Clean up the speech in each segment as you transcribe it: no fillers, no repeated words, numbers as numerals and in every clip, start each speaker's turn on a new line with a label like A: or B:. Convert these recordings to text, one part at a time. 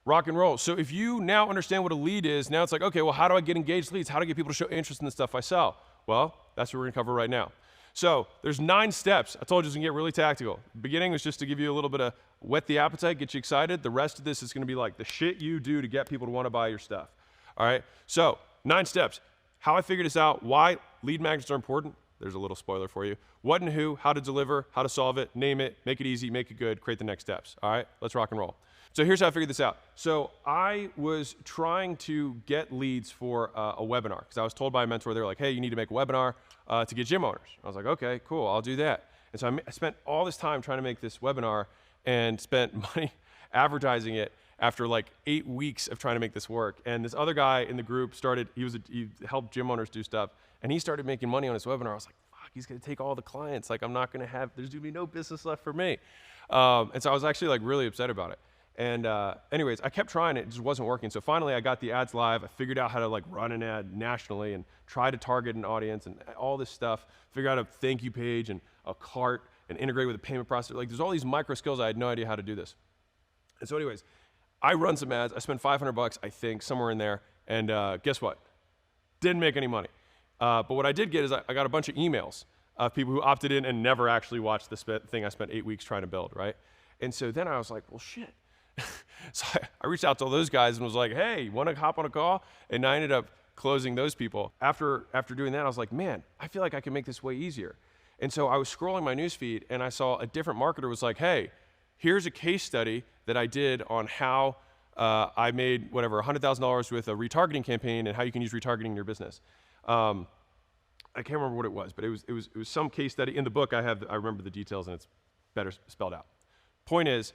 A: rock and roll. So if you now understand what a lead is, now it's like, okay, well, how do I get engaged leads? How do I get people to show interest in the stuff I sell? Well, that's what we're gonna cover right now. So there's 9 steps. I told you it's gonna get really tactical. The beginning was just to give you a little bit of whet the appetite, get you excited. The rest of this is gonna be like the shit you do to get people to wanna buy your stuff. All right, so 9 steps. How I figured this out, why lead magnets are important. There's a little spoiler for you. What and who, how to deliver, how to solve it, name it, make it easy, make it good, create the next steps. All right, let's rock and roll. So here's how I figured this out. So I was trying to get leads for a webinar because I was told by a mentor, they were like, hey, you need to make a webinar to get gym owners. I was like, okay, cool, I'll do that. And so I spent all this time trying to make this webinar and spent money advertising it after like 8 weeks of trying to make this work. And this other guy in the group started, he helped gym owners do stuff, and he started making money on his webinar. I was like, fuck, he's gonna take all the clients. Like, I'm not gonna have, there's gonna be no business left for me. And so I was actually like really upset about it. And anyways, I kept trying it just wasn't working. So finally I got the ads live. I figured out how to like run an ad nationally and try to target an audience and all this stuff, figure out a thank you page and a cart and integrate with a payment processor. Like, there's all these micro skills. I had no idea how to do this. And so anyways, I run some ads. I spent $500, I think, somewhere in there. And guess what? Didn't make any money. But what I did get is I got a bunch of emails of people who opted in and never actually watched the thing I spent 8 weeks trying to build, right? And so then I was like, well, shit. So I reached out to all those guys and was like, hey, you want to hop on a call? And I ended up closing those people. After doing that, I was like, man, I feel like I can make this way easier. And so I was scrolling my newsfeed and I saw a different marketer was like, hey, here's a case study that I did on how I made whatever $100,000 with a retargeting campaign and how you can use retargeting in your business. I can't remember what it was, but it was some case study. In the book, I remember the details and it's better spelled out. Point is,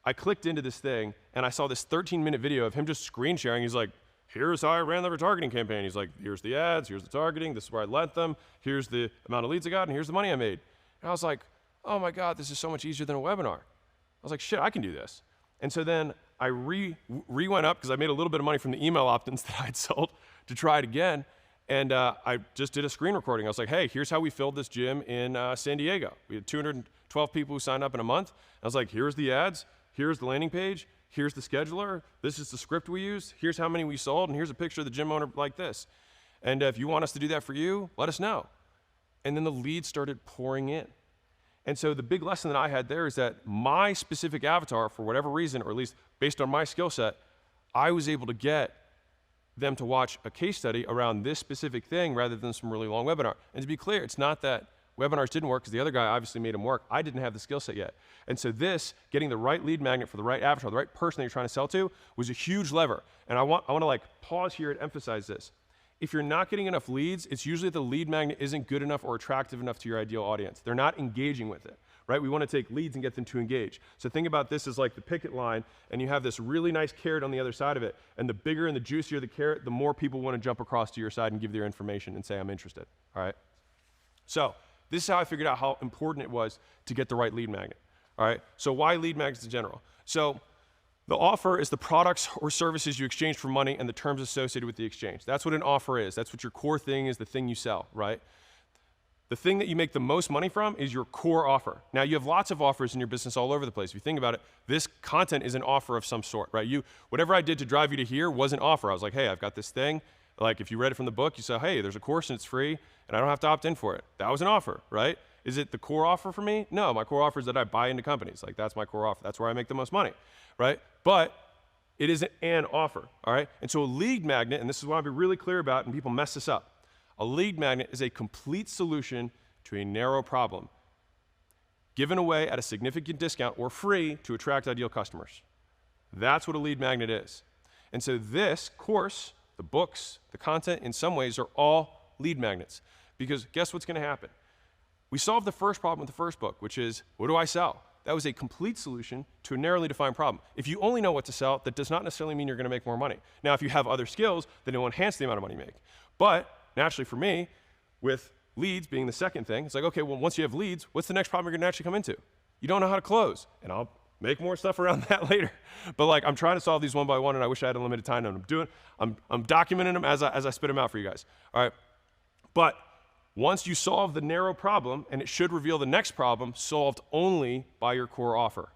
A: I clicked into this thing and I saw this 13-minute video of him just screen sharing. He's like, here's how I ran the retargeting campaign. He's like, here's the ads, here's the targeting, this is where I lent them, here's the amount of leads I got, and here's the money I made. And I was like, oh my God, this is so much easier than a webinar. I was like, shit, I can do this. And so then I went up because I made a little bit of money from the email opt-ins that I'd sold to try it again. And I just did a screen recording. I was like, hey, here's how we filled this gym in San Diego. We had 212 people who signed up in a month. I was like, here's the ads. Here's the landing page, here's the scheduler, this is the script we used, here's how many we sold, and here's a picture of the gym owner like this. And if you want us to do that for you, let us know. And then the leads started pouring in. And so the big lesson that I had there is that my specific avatar, for whatever reason, or at least based on my skill set, I was able to get them to watch a case study around this specific thing rather than some really long webinar. And to be clear, it's not that webinars didn't work because the other guy obviously made them work. I didn't have the skill set yet. And so this, getting the right lead magnet for the right avatar, the right person that you're trying to sell to, was a huge lever. And I want to like pause here and emphasize this. If you're not getting enough leads, it's usually that the lead magnet isn't good enough or attractive enough to your ideal audience. They're not engaging with it, right? We want to take leads and get them to engage. So think about this as like the picket line, and you have this really nice carrot on the other side of it. And the bigger and the juicier the carrot, the more people want to jump across to your side and give their information and say, I'm interested, all right? So this is how I figured out how important it was to get the right lead magnet, all right? So why lead magnets in general? So the offer is the products or services you exchange for money and the terms associated with the exchange. That's what an offer is. That's what your core thing is, the thing you sell, right? The thing that you make the most money from is your core offer. Now, you have lots of offers in your business all over the place. If you think about it, this content is an offer of some sort, right? Whatever I did to drive you to here was an offer. I was like, hey, I've got this thing. Like, if you read it from the book, you say, hey, there's a course and it's free, and I don't have to opt in for it. That was an offer, right? Is it the core offer for me? No, my core offer is that I buy into companies. Like, that's my core offer. That's where I make the most money, right? But it isn't an offer, all right? And so a lead magnet, and this is what I want to be really clear about, and people mess this up. A lead magnet is a complete solution to a narrow problem, given away at a significant discount or free to attract ideal customers. That's what a lead magnet is. And so this course, the books, the content, in some ways are all lead magnets. Because guess what's going to happen? We solved the first problem with the first book, which is, what do I sell? That was a complete solution to a narrowly defined problem. If you only know what to sell, that does not necessarily mean you're going to make more money. Now, if you have other skills, then it will enhance the amount of money you make. But naturally for me, with leads being the second thing, it's like, okay, well, once you have leads, what's the next problem you're going to actually come into? You don't know how to close. And I'll make more stuff around that later. But like, I'm trying to solve these one by one, and I wish I had unlimited time. And I'm documenting them as I spit them out for you guys. All right. But once you solve the narrow problem, and it should reveal the next problem solved only by your core offer.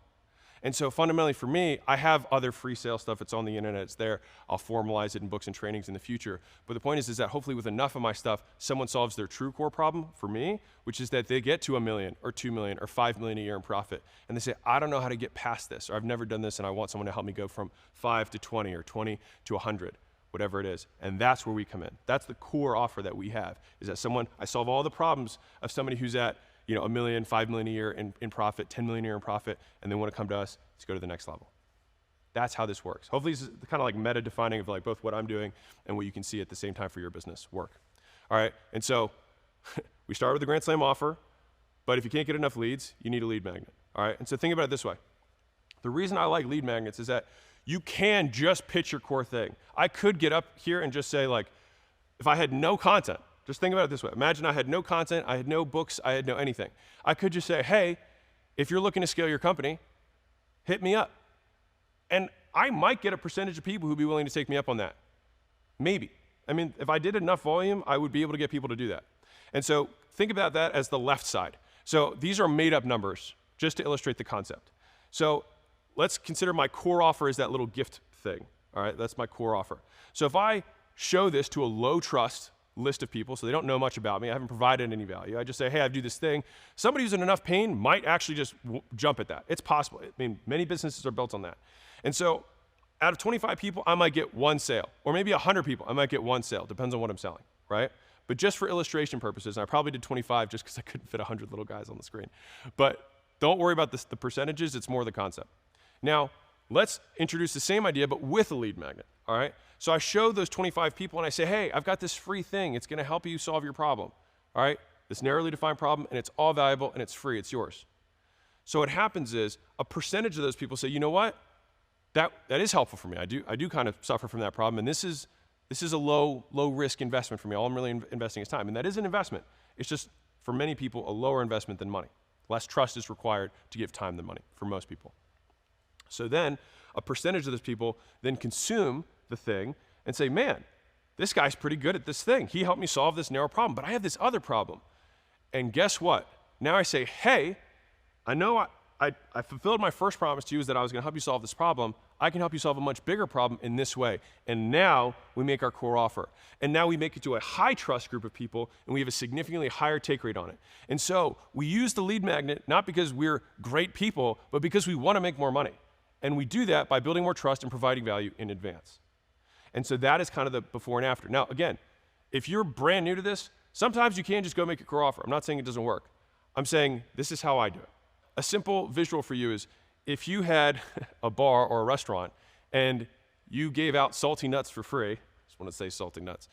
A: And so fundamentally for me, I have other free sale stuff. It's on the internet, it's there. I'll formalize it in books and trainings in the future. But the point is that hopefully with enough of my stuff, someone solves their true core problem for me, which is that they get to $1 million or $2 million or $5 million a year in profit. And they say, I don't know how to get past this, or I've never done this and I want someone to help me go from 5 to 20 or 20 to 100, whatever it is. And that's where we come in. That's the core offer that we have, is that I solve all the problems of somebody who's at $1 million, $5 million a year in profit, $10 million a year in profit, and they want to come to us to go to the next level. That's how this works. Hopefully this is kind of like meta defining of like both what I'm doing and what you can see at the same time for your business work. All right, and so we start with the Grand Slam offer, but if you can't get enough leads, you need a lead magnet. All right, and so think about it this way. The reason I like lead magnets is that you can just pitch your core thing. I could get up here and just say like, if I had no content, just think about it this way. Imagine I had no content, I had no books, I had no anything. I could just say, hey, if you're looking to scale your company, hit me up. And I might get a percentage of people who'd be willing to take me up on that. Maybe. I mean, if I did enough volume, I would be able to get people to do that. And so think about that as the left side. So these are made up numbers just to illustrate the concept. So let's consider my core offer as that little gift thing. All right, that's my core offer. So if I show this to a low trust list of people, so they don't know much about me, I haven't provided any value, I just say, hey, I do this thing, somebody who's in enough pain might actually just jump at that. It's possible. I mean, many businesses are built on that. And so out of 25 people, I might get one sale, or maybe 100 people, I might get one sale, depends on what I'm selling, right? But just for illustration purposes, and I probably did 25 just because I couldn't fit 100 little guys on the screen. But don't worry about the percentages, it's more the concept. Now, let's introduce the same idea, but with a lead magnet, all right? So I show those 25 people and I say, hey, I've got this free thing. It's gonna help you solve your problem, all right? This narrowly defined problem, and it's all valuable and it's free, it's yours. So what happens is a percentage of those people say, you know what? That is helpful for me. I do kind of suffer from that problem, and this is a low risk investment for me. All I'm really investing is time, and that is an investment. It's just, for many people, a lower investment than money. Less trust is required to give time than money for most people. So then a percentage of those people then consume the thing and say, man, this guy's pretty good at this thing. He helped me solve this narrow problem, but I have this other problem. And guess what? Now I say, hey, I know I fulfilled my first promise to you, is that I was gonna help you solve this problem. I can help you solve a much bigger problem in this way. And now we make our core offer. And now we make it to a high trust group of people, and we have a significantly higher take rate on it. And so we use the lead magnet, not because we're great people, but because we wanna make more money. And we do that by building more trust and providing value in advance. And so that is kind of the before and after. Now, again, if you're brand new to this, sometimes you can't just go make a core offer. I'm not saying it doesn't work. I'm saying this is how I do it. A simple visual for you is if you had a bar or a restaurant and you gave out salty nuts for free, I just want to say salty nuts,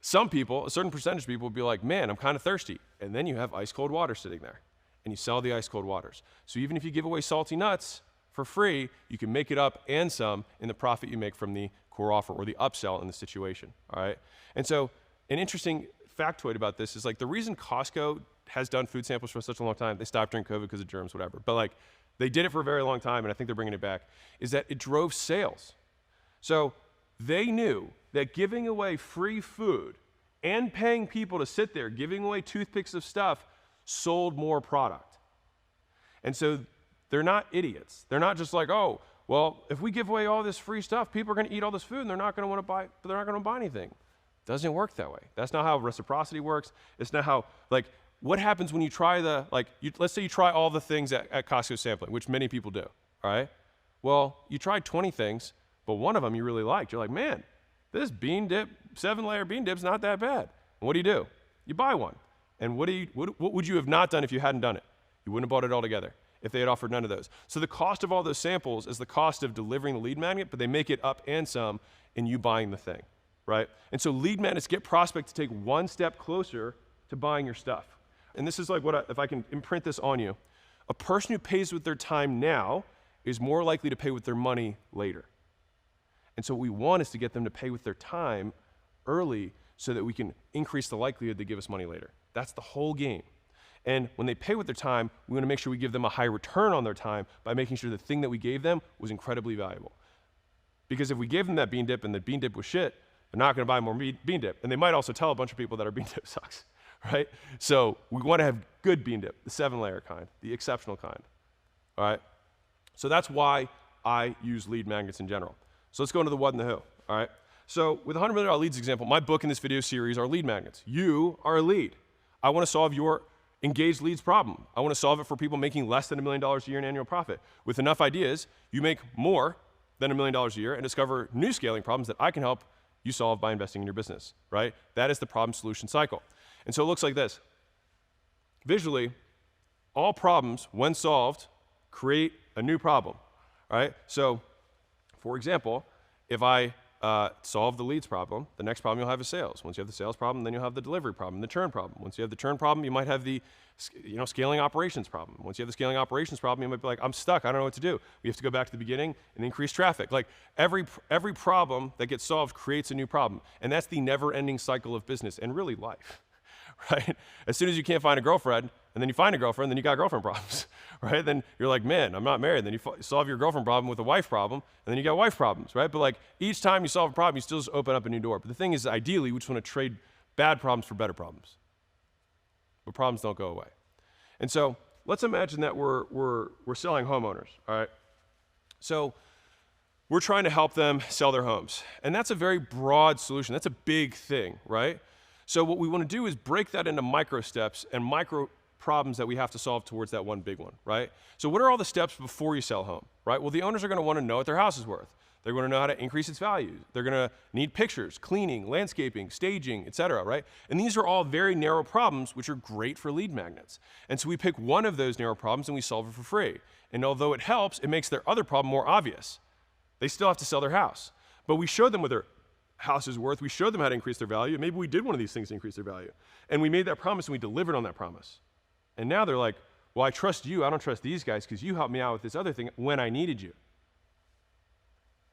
A: some people, a certain percentage of people would be like, man, I'm kind of thirsty. And then you have ice cold water sitting there and you sell the ice cold waters. So even if you give away salty nuts for free, you can make it up and some in the profit you make from the core offer or the upsell in the situation, all right? And so an interesting factoid about this is like the reason Costco has done food samples for such a long time, they stopped during COVID because of germs, whatever, but like they did it for a very long time and I think they're bringing it back, is that it drove sales. So they knew that giving away free food and paying people to sit there, giving away toothpicks of stuff, sold more product. And so they're not idiots. They're not just like, oh, well, if we give away all this free stuff, people are gonna eat all this food and they're not gonna buy anything. Doesn't work that way. That's not how reciprocity works. It's not how, like, what happens when you try let's say you try all the things at Costco sampling, which many people do, all right? Well, you tried 20 things, but one of them you really liked. You're like, man, this bean dip, 7-layer bean dip's not that bad. And what do? You buy one. And what would you have not done if you hadn't done it? You wouldn't have bought it all together if they had offered none of those. So the cost of all those samples is the cost of delivering the lead magnet, but they make it up and some in you buying the thing, right? And so lead magnets get prospects to take one step closer to buying your stuff. And this is like if I can imprint this on you, a person who pays with their time now is more likely to pay with their money later. And so what we want is to get them to pay with their time early so that we can increase the likelihood they give us money later. That's the whole game. And when they pay with their time, we want to make sure we give them a high return on their time by making sure the thing that we gave them was incredibly valuable. Because if we gave them that bean dip and the bean dip was shit, they're not going to buy more bean dip. And they might also tell a bunch of people that our bean dip sucks, right? So we want to have good bean dip, the 7-layer kind, the exceptional kind, all right? So that's why I use lead magnets in general. So let's go into the what and the who, all right? So with $100 million leads example, my book in this video series are lead magnets. You are a lead. I want to solve your engaged leads problem. I want to solve it for people making less than $1 million a year in annual profit. With enough ideas, you make more than $1 million a year and discover new scaling problems that I can help you solve by investing in your business, right? That is the problem solution cycle. And so it looks like this. Visually, all problems, when solved, create a new problem, right? So, for example, if I solve the leads problem, the next problem you'll have is sales. Once you have the sales problem, then you'll have the delivery problem, the churn problem. Once you have the churn problem, you might have the scaling operations problem. Once you have the scaling operations problem, you might be like, I'm stuck, I don't know what to do. We have to go back to the beginning and increase traffic. Like every problem that gets solved creates a new problem. And that's the never-ending cycle of business and really life, right? As soon as you can't find a girlfriend, and then you find a girlfriend, then you got girlfriend problems, right? Then you're like, man, I'm not married. Then you solve your girlfriend problem with a wife problem, and then you got wife problems, right? But like each time you solve a problem, you still just open up a new door. But the thing is, ideally, we just want to trade bad problems for better problems. But problems don't go away. And so let's imagine that we're selling homeowners, all right? So we're trying to help them sell their homes. And that's a very broad solution. That's a big thing, right? So what we want to do is break that into micro steps and micro problems that we have to solve towards that one big one, right? So what are all the steps before you sell a home, right? Well, the owners are going to want to know what their house is worth. They're going to know how to increase its value. They're going to need pictures, cleaning, landscaping, staging, et cetera, right? And these are all very narrow problems, which are great for lead magnets. And so we pick one of those narrow problems and we solve it for free. And although it helps, it makes their other problem more obvious. They still have to sell their house. But we show them what their house is worth. We showed them how to increase their value. Maybe we did one of these things to increase their value. And we made that promise and we delivered on that promise. And now they're like, well, I trust you. I don't trust these guys because you helped me out with this other thing when I needed you.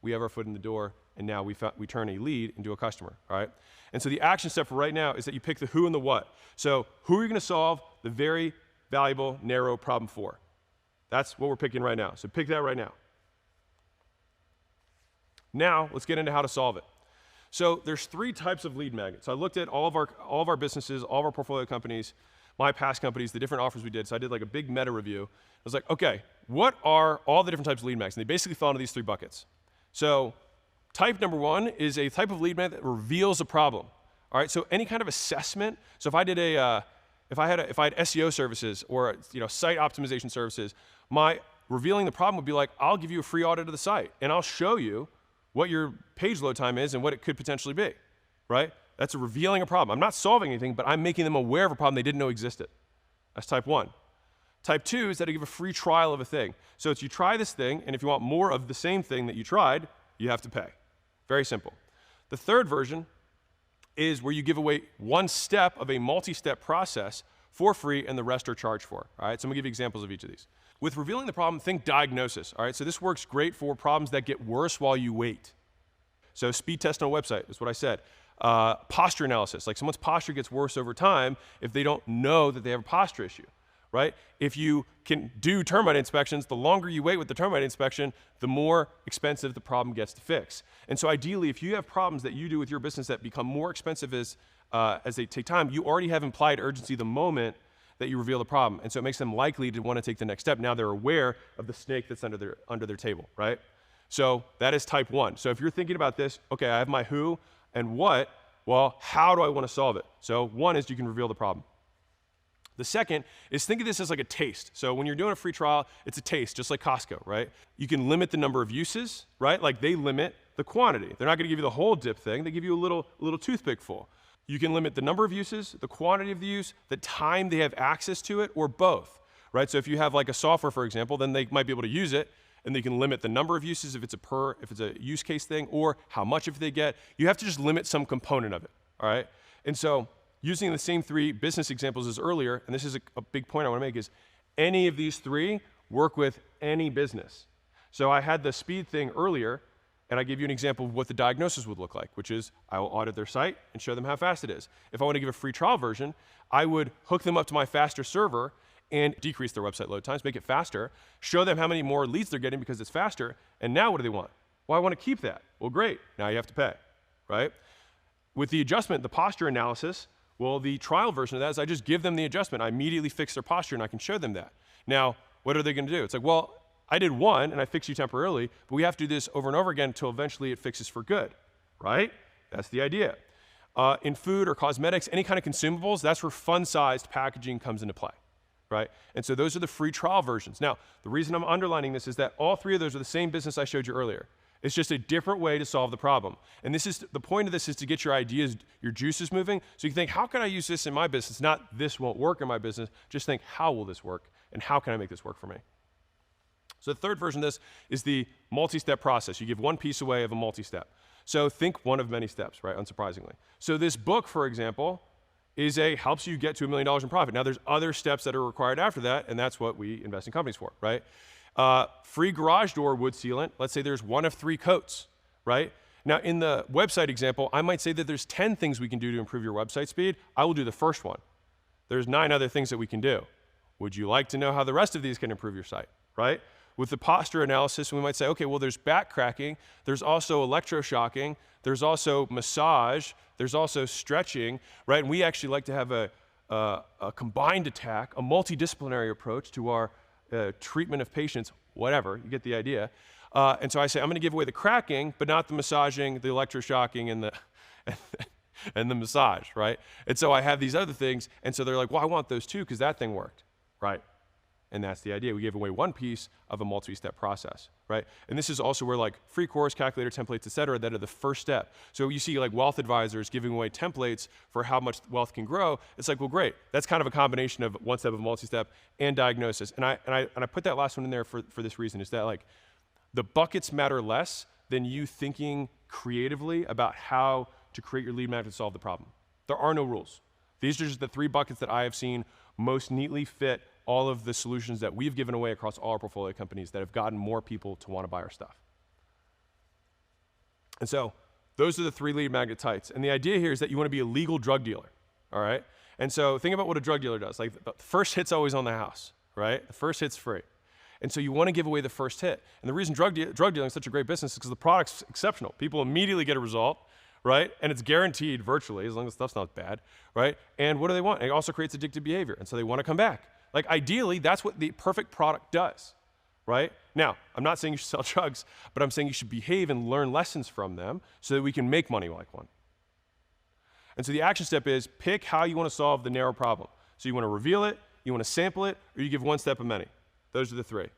A: We have our foot in the door, and now we turn a lead into a customer, all right? And so the action step for right now is that you pick the who and the what. So who are you going to solve the very valuable, narrow problem for? That's what we're picking right now. So pick that right now. Now, let's get into how to solve it. So there's 3 types of lead magnets. So I looked at all of our businesses, all of our portfolio companies, my past companies, the different offers we did. So I did like a big meta review. I was like, okay, what are all the different types of lead magnets? And they basically fall into these 3 buckets. So type number 1 is a type of lead magnet that reveals a problem. All right, so any kind of assessment. So if I did if I had SEO services or site optimization services, my revealing the problem would be like, I'll give you a free audit of the site and I'll show you what your page load time is and what it could potentially be, right? That's revealing a problem. I'm not solving anything, but I'm making them aware of a problem they didn't know existed. That's type 1. Type 2 is that I give a free trial of a thing. So it's you try this thing, and if you want more of the same thing that you tried, you have to pay. Very simple. The third version is where you give away one step of a multi-step process for free, and the rest are charged for. All right, so I'm gonna give you examples of each of these. With revealing the problem, think diagnosis. All right, so this works great for problems that get worse while you wait. So speed test on a website is what I said. Posture analysis, like someone's posture gets worse over time if they don't know that they have a posture issue, right? If you can do termite inspections, the longer you wait with the termite inspection, the more expensive the problem gets to fix. And so ideally, if you have problems that you do with your business that become more expensive as they take time, you already have implied urgency the moment that you reveal the problem. And so it makes them likely to want to take the next step. Now they're aware of the snake that's under their table, right? So that is type 1. So if you're thinking about this, okay, I have my who and what, well, how do I want to solve it? So 1 is you can reveal the problem. The second is think of this as like a taste. So when you're doing a free trial, it's a taste, just like Costco, right? You can limit the number of uses, right? Like they limit the quantity. They're not going to give you the whole dip thing. They give you a little toothpick full. You can limit the number of uses, the quantity of the use, the time they have access to it, or both, right? So if you have like a software, for example, then they might be able to use it, and they can limit the number of uses if it's a use case thing, or how much if they get. You have to just limit some component of it, all right? And so using the same 3 business examples as earlier, and this is a big point I want to make, is any of these 3 work with any business. So I had the speed thing earlier, and I gave you an example of what the diagnosis would look like, which is I will audit their site and show them how fast it is. If I want to give a free trial version, I would hook them up to my faster server and decrease their website load times, make it faster, show them how many more leads they're getting because it's faster, and now what do they want? Well, I want to keep that. Well, great, now you have to pay, right? With the adjustment, the posture analysis, well, the trial version of that is I just give them the adjustment. I immediately fix their posture, and I can show them that. Now, What are they going to do? It's like, well, I did one and I fixed you temporarily, but we have to do this over and over again until eventually it fixes for good, right? That's the idea. In food or cosmetics, any kind of consumables, that's where fun-sized packaging comes into play, right? And so those are the free trial versions. Now, the reason I'm underlining this is that all three of those are the same business I showed you earlier. It's just a different way to solve the problem. And this is the point of this is to get your ideas, your juices moving. So you can think, how can I use this in my business? Not this won't work in my business. Just think, how will this work? And how can I make this work for me? So the third version of this is the multi-step process. You give one piece away of a multi-step. So think one of many steps, right? Unsurprisingly. So this book, for example, helps you get to $1 million in profit. Now there's other steps that are required after that, and that's what we invest in companies for, right? Free garage door wood sealant. Let's say there's one of 3 coats, right? Now in the website example, I might say that there's 10 things we can do to improve your website speed. I will do the first one. There's 9 other things that we can do. Would you like to know how the rest of these can improve your site, right? With the posture analysis, we might say, okay, well, there's back cracking, there's also electroshocking, there's also massage, there's also stretching, right? And we actually like to have a combined attack, a multidisciplinary approach to our treatment of patients, whatever, you get the idea. And so I say, I'm gonna give away the cracking, but not the massaging, the electroshocking, and the massage, right? And so I have these other things, and so they're like, well, I want those too, because that thing worked, right? And that's the idea. We gave away one piece of a multi-step process, right? And this is also where like free course, calculator templates, et cetera, that are the first step. So you see like wealth advisors giving away templates for how much wealth can grow. It's like, well, great. That's kind of a combination of one step of multi-step and diagnosis. And I put that last one in there for this reason, is that like the buckets matter less than you thinking creatively about how to create your lead magnet to solve the problem. There are no rules. These are just the 3 buckets that I have seen most neatly fit all of the solutions that we've given away across all our portfolio companies that have gotten more people to want to buy our stuff. And so those are the 3 lead magnet types. And the idea here is that you want to be a legal drug dealer, all right? And so think about what a drug dealer does. Like the first hit's always on the house, right? The first hit's free. And so you want to give away the first hit. And the reason drug dealing is such a great business is because the product's exceptional. People immediately get a result, right? And it's guaranteed virtually, as long as the stuff's not bad, right? And what do they want? It also creates addictive behavior. And so they want to come back. Like ideally, that's what the perfect product does, right? Now, I'm not saying you should sell drugs, but I'm saying you should behave and learn lessons from them so that we can make money like one. And so the action step is pick how you want to solve the narrow problem. So you want to reveal it, you want to sample it, or you give one step of many. Those are the 3.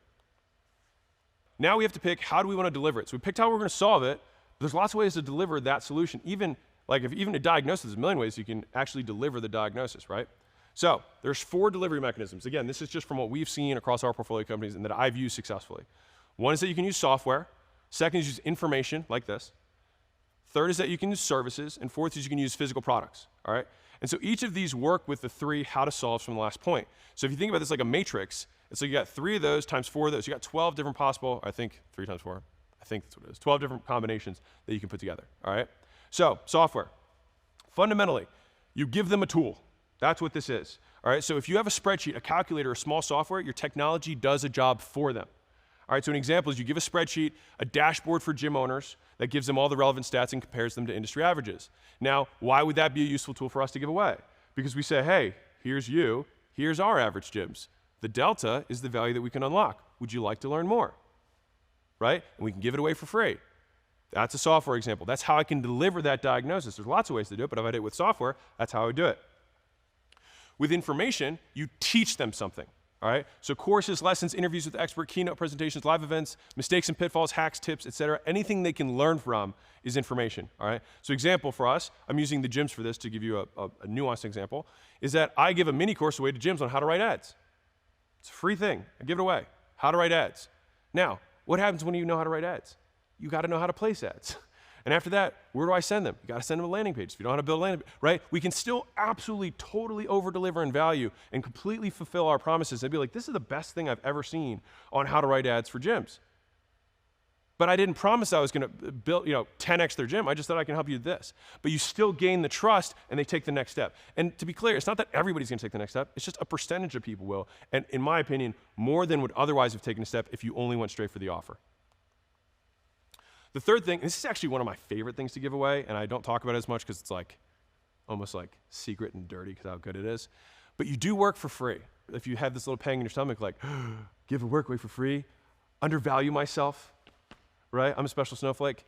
A: Now we have to pick how do we want to deliver it. So we picked how we're going to solve it. There's lots of ways to deliver that solution. Even a diagnosis, there's a million ways you can actually deliver the diagnosis, right? So there's 4 delivery mechanisms. Again, this is just from what we've seen across our portfolio companies and that I've used successfully. One is that you can use software. Second is use information like this. Third is that you can use services. And fourth is you can use physical products, all right? And so each of these work with the 3 how to solves from the last point. So if you think about this like a matrix, and so you got 3 of those times 4 of those. You got 12 different possible, I think 3 times 4, I think that's what it is, 12 different combinations that you can put together, all right? So software. Fundamentally, you give them a tool. That's what this is, all right? So if you have a spreadsheet, a calculator, a small software, your technology does a job for them. All right, so an example is you give a spreadsheet, a dashboard for gym owners that gives them all the relevant stats and compares them to industry averages. Now, why would that be a useful tool for us to give away? Because we say, hey, here's you, here's our average gyms. The delta is the value that we can unlock. Would you like to learn more? Right? And we can give it away for free. That's a software example. That's how I can deliver that diagnosis. There's lots of ways to do it, but if I did it with software, that's how I would do it. With information, you teach them something, all right? So courses, lessons, interviews with expert, keynote presentations, live events, mistakes and pitfalls, hacks, tips, etc. Anything they can learn from is information, all right? So example for us, I'm using the gyms for this to give you a nuanced example, is that I give a mini course away to gyms on how to write ads. It's a free thing. I give it away. How to write ads. Now, what happens when you know how to write ads? You got to know how to place ads. And after that, where do I send them? You got to send them a landing page if you don't know how to build a landing page, right? We can still absolutely, totally over-deliver in value and completely fulfill our promises. I'd be like, this is the best thing I've ever seen on how to write ads for gyms. But I didn't promise I was going to build, 10x their gym. I just thought I can help you with this. But you still gain the trust and they take the next step. And to be clear, it's not that everybody's going to take the next step. It's just a percentage of people will. And in my opinion, more than would otherwise have taken a step if you only went straight for the offer. The third thing, and this is actually one of my favorite things to give away, and I don't talk about it as much because it's like almost like secret and dirty because how good it is. But you do work for free. if you have this little pang in your stomach, like, give a work away for free, undervalue myself, right? I'm a special snowflake.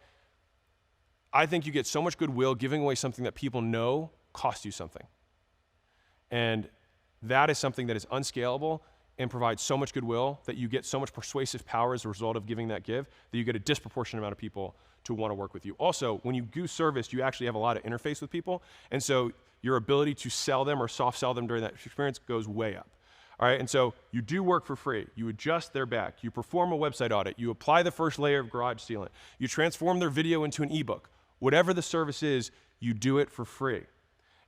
A: I think you get so much goodwill giving away something that people know costs you something. And that is something that is unscalable and provides so much goodwill that you get so much persuasive power as a result of giving that give that you get a disproportionate amount of people to want to work with you. Also, when you do service, you actually have a lot of interface with people, and so your ability to sell them or soft sell them during that experience goes way up. All right, and so you do work for free. You adjust their back. You perform a website audit. You apply the first layer of garage sealant. You transform their video into an ebook. Whatever the service is, you do it for free.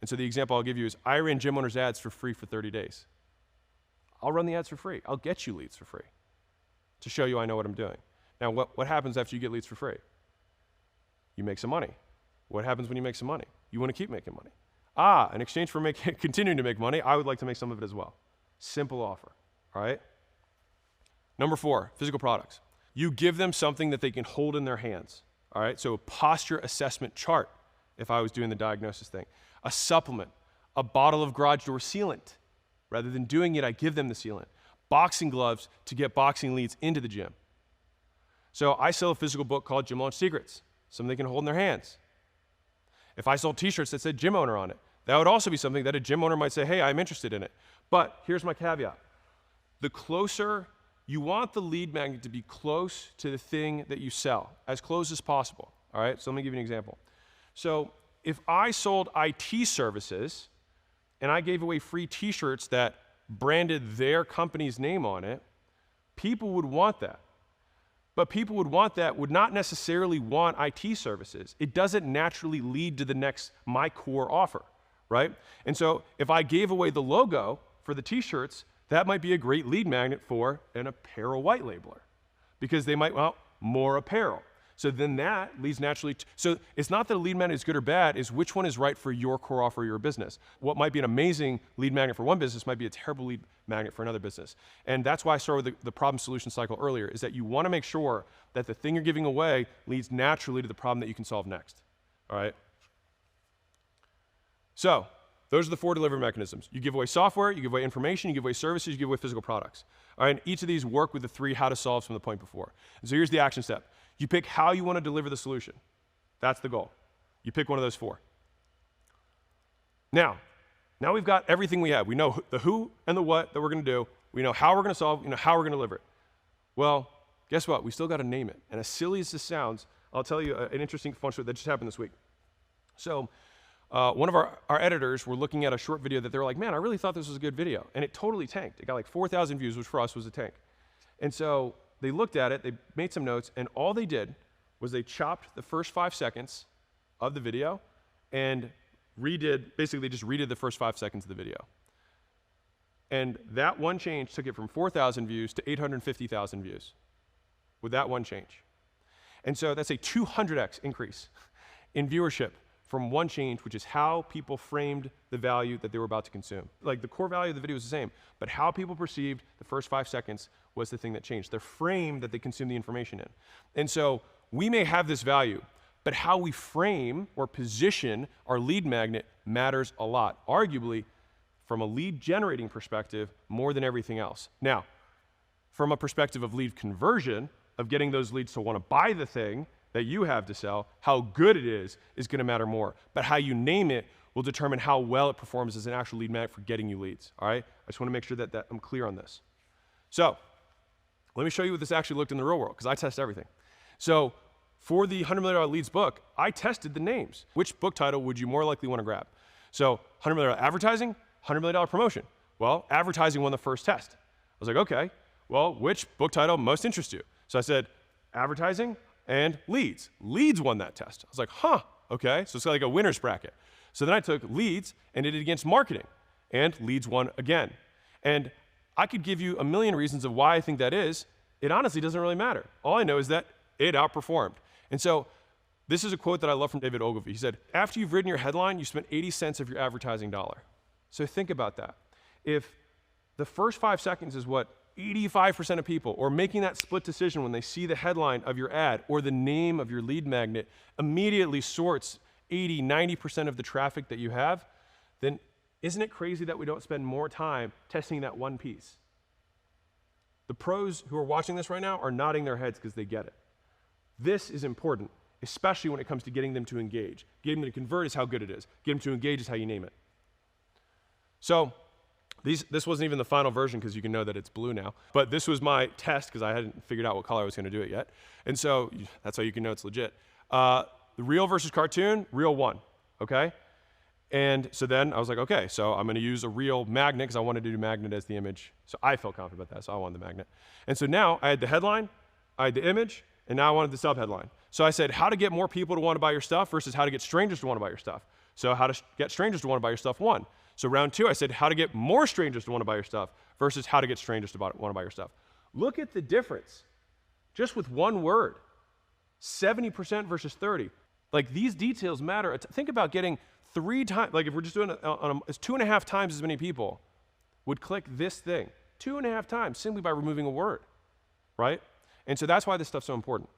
A: And so the example I'll give you is I ran gym owners ads for free for 30 days. I'll run the ads for free. I'll get you leads for free to show you I know what I'm doing. Now, what happens after you get leads for free? You make some money. What happens when you make some money? You want to keep making money. In exchange for continuing to make money, I would like to make some of it as well. Simple offer, all right? Number 4, physical products. You give them something that they can hold in their hands, all right? So a posture assessment chart, if I was doing the diagnosis thing. A supplement, a bottle of garage door sealant. Rather than doing it, I give them the sealant. Boxing gloves to get boxing leads into the gym. So I sell a physical book called Gym Launch Secrets, something they can hold in their hands. If I sold t-shirts that said gym owner on it, that would also be something that a gym owner might say, hey, I'm interested in it. But here's my caveat. The closer, you want the lead magnet to be close to the thing that you sell, as close as possible, all right? So let me give you an example. So if I sold IT services and I gave away free t-shirts that branded their company's name on it, people would want that. But people would want that would not necessarily want IT services. It doesn't naturally lead to the next my core offer, right? And so if I gave away the logo for the t-shirts, that might be a great lead magnet for an apparel white labeler because they might want more apparel. So then that leads naturally so it's not that a lead magnet is good or bad, it's which one is right for your core offer or your business. What might be an amazing lead magnet for one business might be a terrible lead magnet for another business. And that's why I started with the problem solution cycle earlier, is that you want to make sure that the thing you're giving away leads naturally to the problem that you can solve next, all right? So those are the 4 delivery mechanisms. You give away software, you give away information, you give away services, you give away physical products. All right, and each of these work with the 3 how to solves from the point before. And so here's the action step. You pick how you want to deliver the solution. That's the goal. You pick one of those 4. Now we've got everything we have. We know the who and the what that we're going to do. We know how we're going to solve, we know how we're going to deliver it. Well, guess what? We still got to name it. And as silly as this sounds, I'll tell you an interesting fun story that just happened this week. So one of our editors were looking at a short video that they were like, man, I really thought this was a good video. And it totally tanked. It got like 4,000 views, which for us was a tank. And so they looked at it, they made some notes, and all they did was they chopped the first 5 seconds of the video and basically just redid the first 5 seconds of the video. And that one change took it from 4,000 views to 850,000 views with that one change. And so that's a 200x increase in viewership from one change, which is how people framed the value that they were about to consume. Like the core value of the video was the same, but how people perceived the first 5 seconds was the thing that changed. The frame that they consumed the information in. And so we may have this value, but how we frame or position our lead magnet matters a lot. Arguably, from a lead generating perspective, more than everything else. Now, from a perspective of lead conversion, of getting those leads to want to buy the thing that you have to sell, how good it is going to matter more. But how you name it will determine how well it performs as an actual lead magnet for getting you leads, all right? I just want to make sure that I'm clear on this. So let me show you what this actually looked in the real world, because I test everything. So for the $100 million leads book, I tested the names. Which book title would you more likely want to grab? So $100 million advertising, $100 million promotion. Well, advertising won the first test. I was like, okay, well, which book title most interests you? So I said, advertising and leads. Leads won that test. I was like, huh, okay, so it's like a winner's bracket. So then I took leads and did it against marketing, and leads won again. And I could give you a million reasons of why I think that is. It honestly doesn't really matter. All I know is that it outperformed. And so this is a quote that I love from David Ogilvy. He said, after you've written your headline, you spent 80 cents of your advertising dollar. So think about that. If the first 5 seconds is what 85% of people, or making that split decision when they see the headline of your ad or the name of your lead magnet, immediately sorts 80, 90% of the traffic that you have, then Isn't it crazy that we don't spend more time testing that one piece? The pros who are watching this right now are nodding their heads because they get it. This is important, especially when it comes to getting them to engage. Getting them to convert is how good it is. Getting them to engage is how you name it. So this wasn't even the final version because you can know that it's blue now. But this was my test because I hadn't figured out what color I was going to do it yet. And so that's how you can know it's legit. The real versus cartoon, real won, okay? And so then I was like, okay, so I'm going to use a real magnet because I wanted to do magnet as the image. So I felt confident about that, so I wanted the magnet. And so now I had the headline, I had the image, and now I wanted the subheadline. So I said, how to get more people to want to buy your stuff versus how to get strangers to want to buy your stuff. So how to get strangers to want to buy your stuff won. So round 2, I said, how to get more strangers to want to buy your stuff versus how to get strangers to want to buy your stuff. Look at the difference, just with one word, 70% versus 30. Like these details matter. Think about getting 3 times, like if we're just doing it it's 2.5 times as many people would click this thing. 2.5 times simply by removing a word, right? And so that's why this stuff's so important.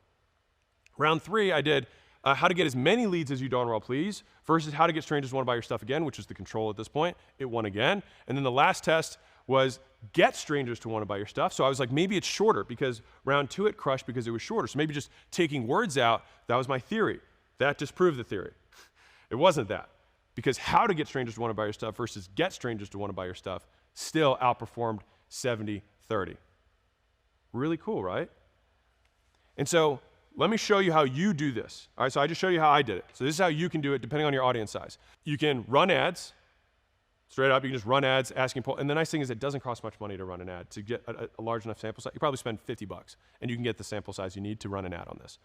A: Round 3, I did how to get as many leads as you darn well please versus how to get strangers to want to buy your stuff again, which is the control at this point. It won again. And then the last test was get strangers to want to buy your stuff. So I was like, maybe it's shorter because round 2 it crushed because it was shorter. So maybe just taking words out, that was my theory. That disproved the theory. It wasn't that. Because how to get strangers to want to buy your stuff versus get strangers to want to buy your stuff still outperformed 70-30. Really cool, right? And so let me show you how you do this. All right, so I just showed you how I did it. So this is how you can do it depending on your audience size. You can run ads, straight up, you can just run ads, asking polls. And the nice thing is it doesn't cost much money to run an ad. To get a large enough sample size, you probably spend $50 and you can get the sample size you need to run an ad on this.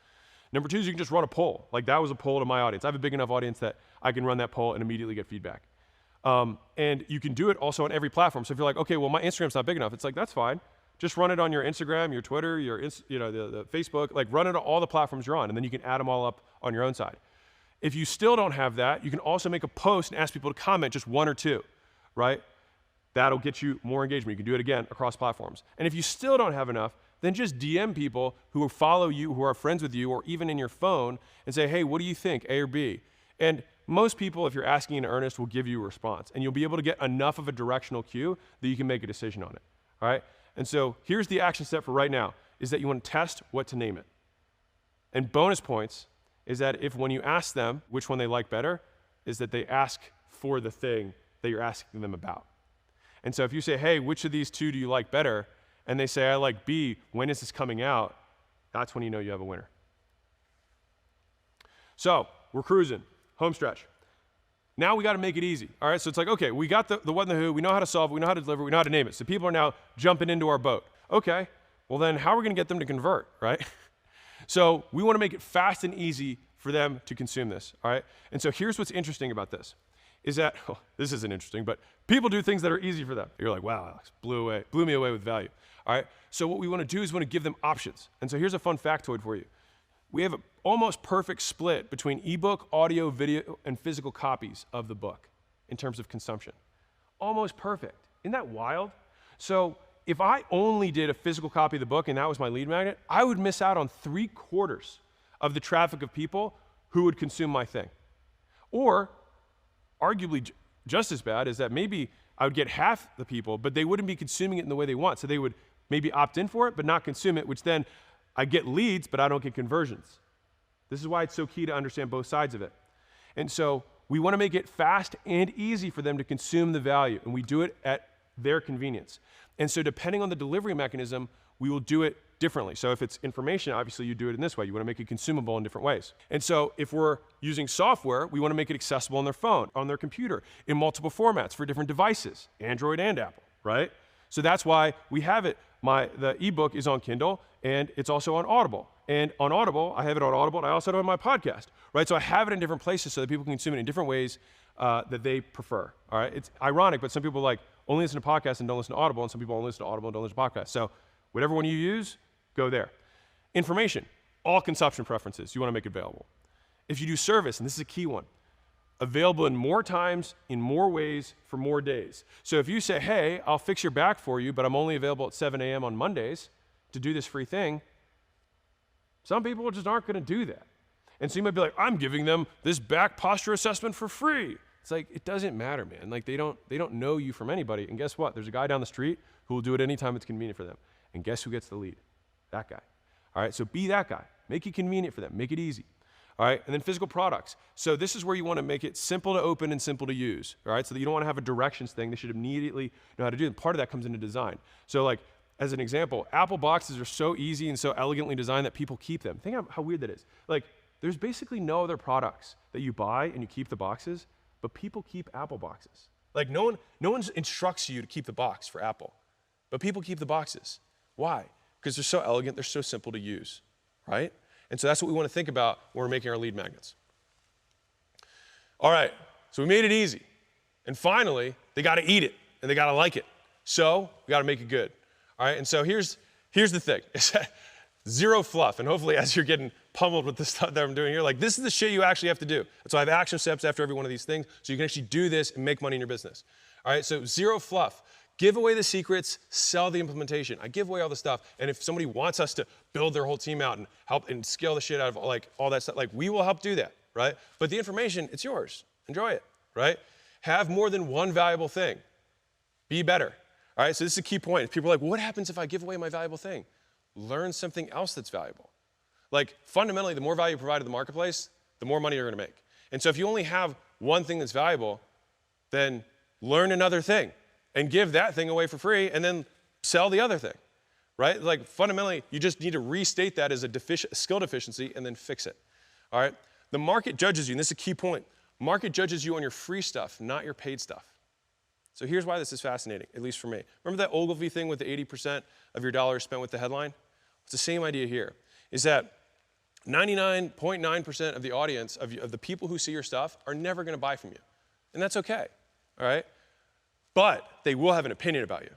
A: Number 2 is you can just run a poll. Like that was a poll to my audience. I have a big enough audience that I can run that poll and immediately get feedback. And you can do it also on every platform. So if you're like, okay, well my Instagram's not big enough, it's like, that's fine. Just run it on your Instagram, your Twitter, your the Facebook, like run it on all the platforms you're on, and then you can add them all up on your own side. If you still don't have that, you can also make a post and ask people to comment just 1 or 2, right? That'll get you more engagement. You can do it again across platforms. And if you still don't have enough, then just DM people who follow you, who are friends with you, or even in your phone, and say, hey, what do you think, A or B? And most people, if you're asking in earnest, will give you a response. And you'll be able to get enough of a directional cue that you can make a decision on it, all right? And so here's the action step for right now, is that you want to test what to name it. And bonus points is that if when you ask them which one they like better, is that they ask for the thing that you're asking them about. And so if you say, hey, which of these 2 do you like better? And they say, I like B, when is this coming out? That's when you know you have a winner. So we're cruising, home stretch. Now we got to make it easy, all right? So it's like, okay, we got the what and the who, we know how to solve it, we know how to deliver, we know how to name it. So people are now jumping into our boat. Okay, well then how are we going to get them to convert, right? So we want to make it fast and easy for them to consume this, all right? And so here's what's interesting about this, is that, well, this isn't interesting, but people do things that are easy for them. You're like, wow, Alex, blew me away with value. All right, so what we want to do is we want to give them options. And so here's a fun factoid for you. We have an almost perfect split between ebook, audio, video, and physical copies of the book in terms of consumption. Almost perfect. Isn't that wild? So if I only did a physical copy of the book and that was my lead magnet, I would miss out on 3/4 of the traffic of people who would consume my thing. Or, arguably just as bad, is that maybe I would get half the people, but they wouldn't be consuming it in the way they want. So they would maybe opt in for it, but not consume it, which then I get leads, but I don't get conversions. This is why it's so key to understand both sides of it. And so we want to make it fast and easy for them to consume the value, and we do it at their convenience. And so depending on the delivery mechanism, we will do it differently. So if it's information, obviously you do it in this way. You want to make it consumable in different ways. And so if we're using software, we want to make it accessible on their phone, on their computer, in multiple formats for different devices, Android and Apple, right? So that's why we have it. The ebook is on Kindle, and it's also on Audible. And on Audible, I have it on Audible, and I also have it on my podcast, right? So I have it in different places so that people can consume it in different ways that they prefer, all right? It's ironic, but some people only listen to podcasts and don't listen to Audible, and some people only listen to Audible and don't listen to podcasts. So whatever one you use, go there. Information, all consumption preferences, you want to make available. If you do service, and this is a key one, available in more times, in more ways, for more days. So if you say, hey, I'll fix your back for you, but I'm only available at 7 a.m. on Mondays to do this free thing, some people just aren't going to do that. And so you might be like, I'm giving them this back posture assessment for free. It's like, it doesn't matter, man. Like they don't know you from anybody. And guess what? There's a guy down the street who will do it anytime it's convenient for them. And guess who gets the lead? That guy. All right, so be that guy. Make it convenient for them. Make it easy. All right, and then physical products. So this is where you want to make it simple to open and simple to use. All right, so that you don't want to have a directions thing. They should immediately know how to do it. And part of that comes into design. So like, as an example, Apple boxes are so easy and so elegantly designed that people keep them. Think how weird that is. Like, there's basically no other products that you buy and you keep the boxes, but people keep Apple boxes. Like no one instructs you to keep the box for Apple, but people keep the boxes. Why? Because they're so elegant, they're so simple to use, right? And so that's what we want to think about when we're making our lead magnets. All right, so we made it easy. And finally, they got to eat it and they got to like it. So we got to make it good. All right, and so here's the thing. It's zero fluff. And hopefully as you're getting pummeled with the stuff that I'm doing here, like this is the shit you actually have to do. And so I have action steps after every one of these things so you can actually do this and make money in your business. All right, so zero fluff. Give away the secrets, sell the implementation. I give away all the stuff. And if somebody wants us to build their whole team out and help and scale the shit out of like all that stuff, like we will help do that, right? But the information, it's yours. Enjoy it, right? Have more than one valuable thing. Be better. All right, so this is a key point. People are like, well, what happens if I give away my valuable thing? Learn something else that's valuable. Like fundamentally, the more value you provide to the marketplace, the more money you're gonna make. And so if you only have one thing that's valuable, then learn another thing and give that thing away for free and then sell the other thing, right? Like fundamentally, you just need to restate that as a skill deficiency and then fix it, all right? The market judges you, and this is a key point. Market judges you on your free stuff, not your paid stuff. So here's why this is fascinating, at least for me. Remember that Ogilvy thing with the 80% of your dollars spent with the headline? It's the same idea here, is that 99.9% of the audience, of the people who see your stuff, are never gonna buy from you. And that's okay, all right? But they will have an opinion about you.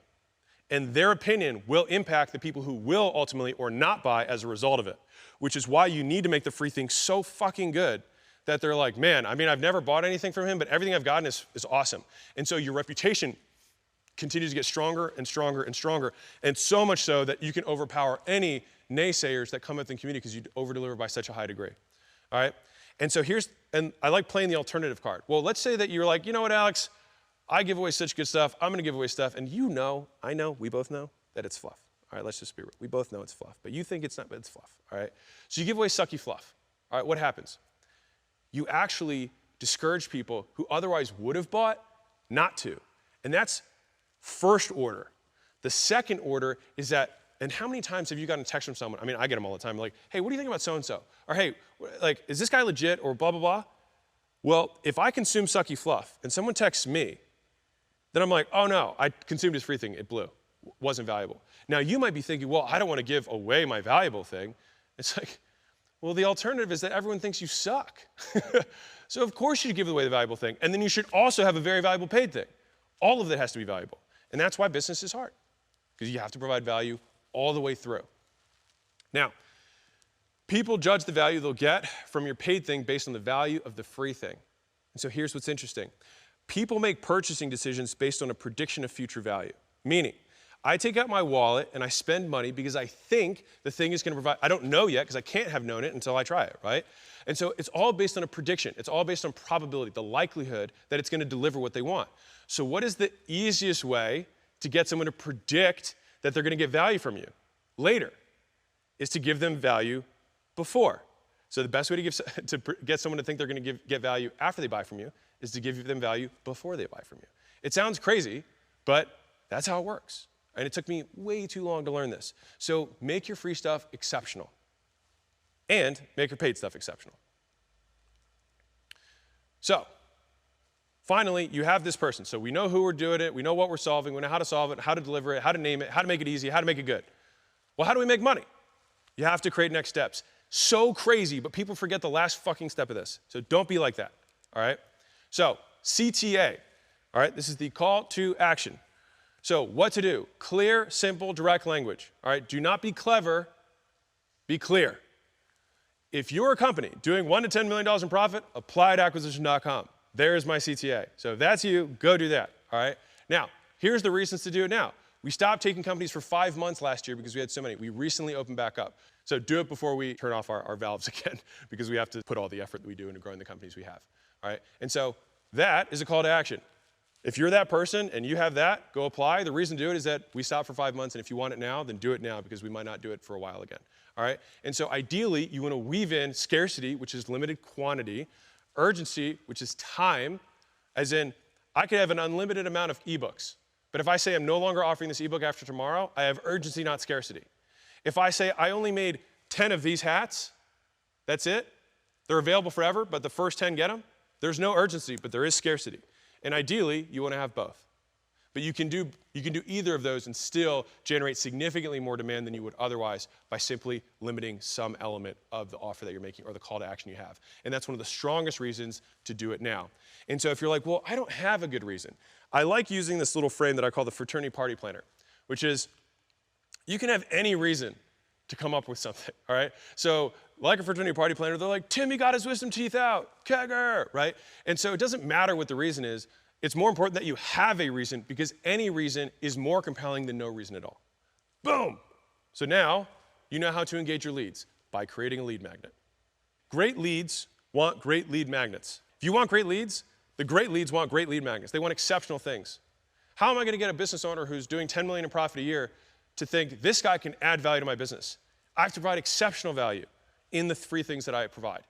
A: And their opinion will impact the people who will ultimately or not buy as a result of it, which is why you need to make the free thing so fucking good that they're like, man, I mean, I've never bought anything from him, but everything I've gotten is awesome. And so your reputation continues to get stronger and stronger and stronger, and so much so that you can overpower any naysayers that come up in the community because you over-deliver by such a high degree, all right? And so and I like playing the alternative card. Well, let's say that you're like, you know what, Alex? I give away such good stuff, I'm gonna give away stuff, and you know, I know, we both know that it's fluff. All right, let's just be real. We both know it's fluff, but you think it's not, but it's fluff, all right? So you give away sucky fluff, all right, what happens? You actually discourage people who otherwise would have bought not to. And that's first order. The second order is that, and how many times have you gotten a text from someone? I mean, I get them all the time, like, hey, what do you think about so-and-so? Or hey, like, is this guy legit or blah, blah, blah? Well, if I consume sucky fluff and someone texts me, then I'm like, oh no, I consumed his free thing, it blew, wasn't valuable. Now you might be thinking, well, I don't want to give away my valuable thing. It's like, well, the alternative is that everyone thinks you suck. So of course you should give away the valuable thing. And then you should also have a very valuable paid thing. All of it has to be valuable. And that's why business is hard, because you have to provide value all the way through. Now, people judge the value they'll get from your paid thing based on the value of the free thing. And so here's what's interesting. People make purchasing decisions based on a prediction of future value. Meaning, I take out my wallet and I spend money because I think the thing is gonna provide, I don't know yet because I can't have known it until I try it, right? And so it's all based on a prediction. It's all based on probability, the likelihood that it's gonna deliver what they want. So what is the easiest way to get someone to predict that they're gonna get value from you later? Is to give them value before. So the best way to get someone to think they're gonna get value after they buy from you is to give them value before they buy from you. It sounds crazy, but that's how it works. And it took me way too long to learn this. So make your free stuff exceptional and make your paid stuff exceptional. So finally, you have this person. So we know who we're doing it, we know what we're solving, we know how to solve it, how to deliver it, how to name it, how to make it easy, how to make it good. Well, how do we make money? You have to create next steps. So crazy, but people forget the last fucking step of this. So don't be like that, all right? So CTA, all right, this is the call to action. So what to do? Clear, simple, direct language. All right, do not be clever, be clear. If you're a company doing $1 to $10 million in profit, apply at acquisition.com. There's my CTA. So if that's you, go do that, all right? Now, here's the reasons to do it now. We stopped taking companies for 5 months last year because we had so many. We recently opened back up. So do it before we turn off our valves again because we have to put all the effort that we do into growing the companies we have, all right? And so That is a call to action. If you're that person and you have that, go apply. The reason to do it is that we stop for 5 months, and if you want it now, then do it now because we might not do it for a while again. All right? And so ideally, you want to weave in scarcity, which is limited quantity, urgency, which is time, as in I could have an unlimited amount of ebooks, but if I say I'm no longer offering this ebook after tomorrow, I have urgency, not scarcity. If I say I only made 10 of these hats, that's it. They're available forever, but the first 10 get them. There's no urgency, but there is scarcity. And ideally, you want to have both. But you can do either of those and still generate significantly more demand than you would otherwise by simply limiting some element of the offer that you're making or the call to action you have. And that's one of the strongest reasons to do it now. And so if you're like, well, I don't have a good reason, I like using this little frame that I call the fraternity party planner, which is you can have any reason to come up with something, all right? So like a fraternity party planner, they're like, Timmy got his wisdom teeth out, kegger, right? And so it doesn't matter what the reason is. It's more important that you have a reason because any reason is more compelling than no reason at all. Boom! So now you know how to engage your leads by creating a lead magnet. Great leads want great lead magnets. If you want great leads, the great leads want great lead magnets. They want exceptional things. How am I going to get a business owner who's doing 10 million in profit a year to think this guy can add value to my business? I have to provide exceptional value in the 3 things that I provide.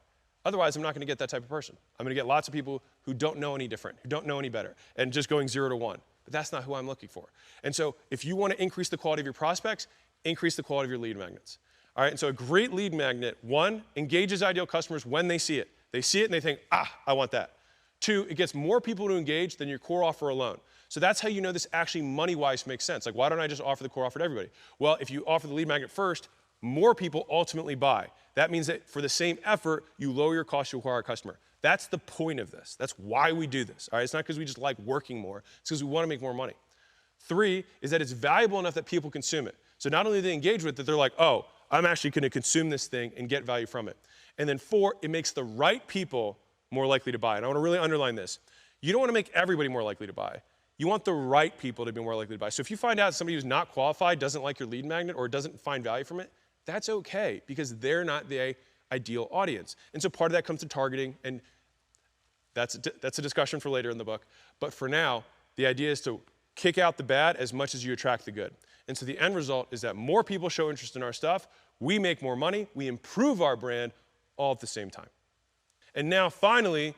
A: Otherwise, I'm not going to get that type of person. I'm going to get lots of people who don't know any different, who don't know any better, and just going 0 to 1. But that's not who I'm looking for. And so if you want to increase the quality of your prospects, increase the quality of your lead magnets. All right, and so a great lead magnet, 1, engages ideal customers when they see it. They see it and they think, I want that. 2, it gets more people to engage than your core offer alone. So that's how you know this actually money-wise makes sense. Like, why don't I just offer the core offer to everybody? Well, if you offer the lead magnet first, more people ultimately buy. That means that for the same effort, you lower your cost to acquire a customer. That's the point of this. That's why we do this. All right? It's not because we just like working more. It's because we want to make more money. 3 is that it's valuable enough that people consume it. So not only do they engage with it, they're like, oh, I'm actually going to consume this thing and get value from it. And then 4, it makes the right people more likely to buy. And I want to really underline this. You don't want to make everybody more likely to buy. You want the right people to be more likely to buy. So if you find out somebody who's not qualified doesn't like your lead magnet or doesn't find value from it, that's okay because they're not the ideal audience. And so part of that comes to targeting, and that's a discussion for later in the book. But for now, the idea is to kick out the bad as much as you attract the good. And so the end result is that more people show interest in our stuff, we make more money, we improve our brand all at the same time. And now finally,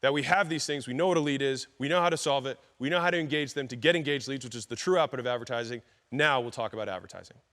A: that we have these things, we know what a lead is, we know how to solve it, we know how to engage them to get engaged leads, which is the true output of advertising. Now we'll talk about advertising.